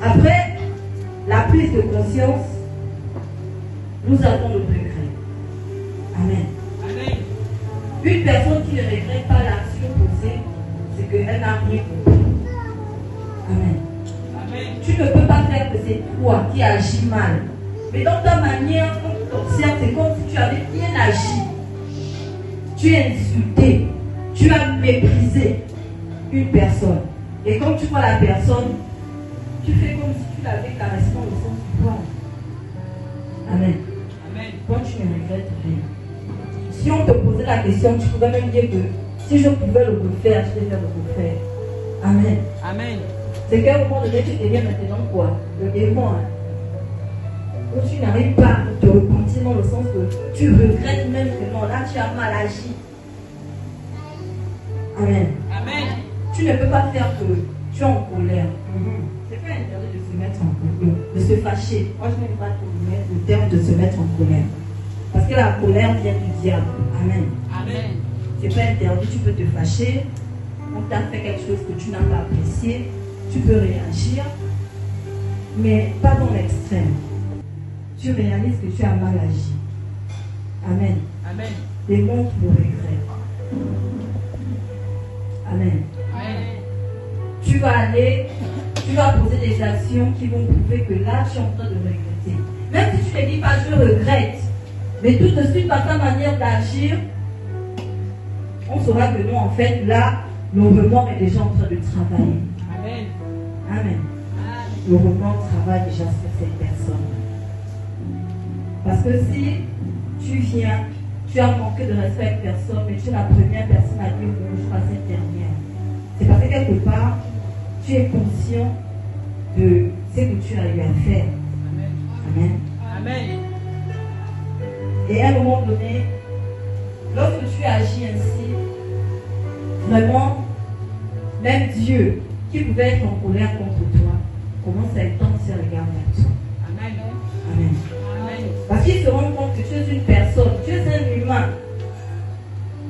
Après la prise de conscience, nous avons le regret. Amen. Amen. Une personne qui ne regrette pas l'action posée, c'est qu'elle n'a rien compris. Amen. Amen. Tu ne peux pas faire que c'est toi qui agis mal. Mais dans ta manière, quand tu t'observes, c'est comme si tu avais bien agi. Tu as insulté, tu as méprisé une personne. Et quand tu vois la personne, tu fais comme si tu l'avais caressé dans le sens du poil. Amen. Amen. Toi, tu ne regrettes rien. Si on te posait la question, tu pouvais même dire que si je pouvais le refaire, je vais le refaire. Amen. Amen. C'est qu'à un moment donné, tu deviens maintenant quoi? Le démon. Où tu n'arrives pas à te repentir dans le sens que tu regrettes même que non, là tu as mal agi. Amen. Amen. Tu ne peux pas faire que tu es en colère. C'est pas interdit de se mettre en colère, de se fâcher. Moi je n'aime pas le terme de se mettre en colère. Parce que la colère vient du diable. Amen. Amen. C'est pas interdit, tu peux te fâcher. On t'a fait quelque chose que tu n'as pas apprécié. Tu peux réagir, mais pas dans l'extrême. Tu réalises que tu as mal agi. Amen. Amen. Démontre le regret. Amen. Amen. Tu vas poser des actions qui vont prouver que là, tu es en train de regretter. Même si tu ne dis pas je regrette, mais tout de suite par ta manière d'agir, on saura que non, en fait, là, le remords est déjà en train de travailler. Amen. Amen. Le remords travaille déjà sur cette personne. Parce que si tu viens, tu as manqué de respect à une personne, mais tu es la première personne à dire bonjour à cette dernière, c'est parce que quelque part, tu es conscient de ce que tu as eu à faire. Amen. Amen. Et à un moment donné, lorsque tu agis ainsi, vraiment, même Dieu, qui pouvait être en colère contre toi, commence à étendre ses regards vers toi. Amen. Amen. Amen. Parce qu'il se rend compte que tu es une personne, tu es un humain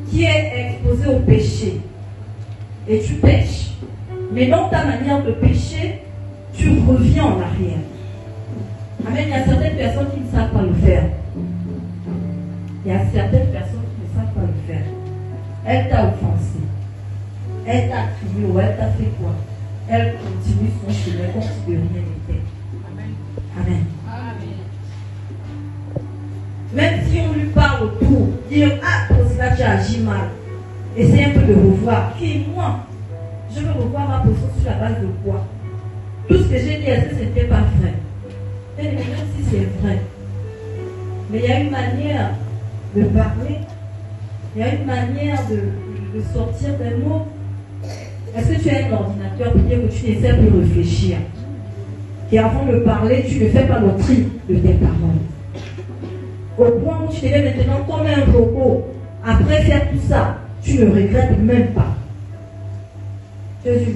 qui est exposé au péché. Et tu pêches. Mais dans ta manière de pécher, tu reviens en arrière. Amen. Il y a certaines personnes qui ne savent pas le faire. Il y a certaines personnes qui ne savent pas le faire. Elle t'a offensé. Elle t'a crié ou elle t'a fait quoi? Elle continue son chemin comme si de rien n'était. Amen. Amen. Même si on lui parle autour, dire ah, pour cela tu as agi mal. Essaye un peu de revoir. Qui moi? Je veux revoir ma position sur la base de quoi? Tout ce que j'ai dit, est-ce que ce n'était pas vrai? Et même si c'est vrai. Mais il y a une manière de parler, il y a une manière de sortir des mots. Est-ce que tu as un ordinateur pour dire que tu n'essaies plus de réfléchir? Et avant de parler, tu ne fais pas le tri de tes paroles. Au point où tu te mets maintenant comme un robot. Après faire tout ça, tu ne regrettes même pas. Tu es une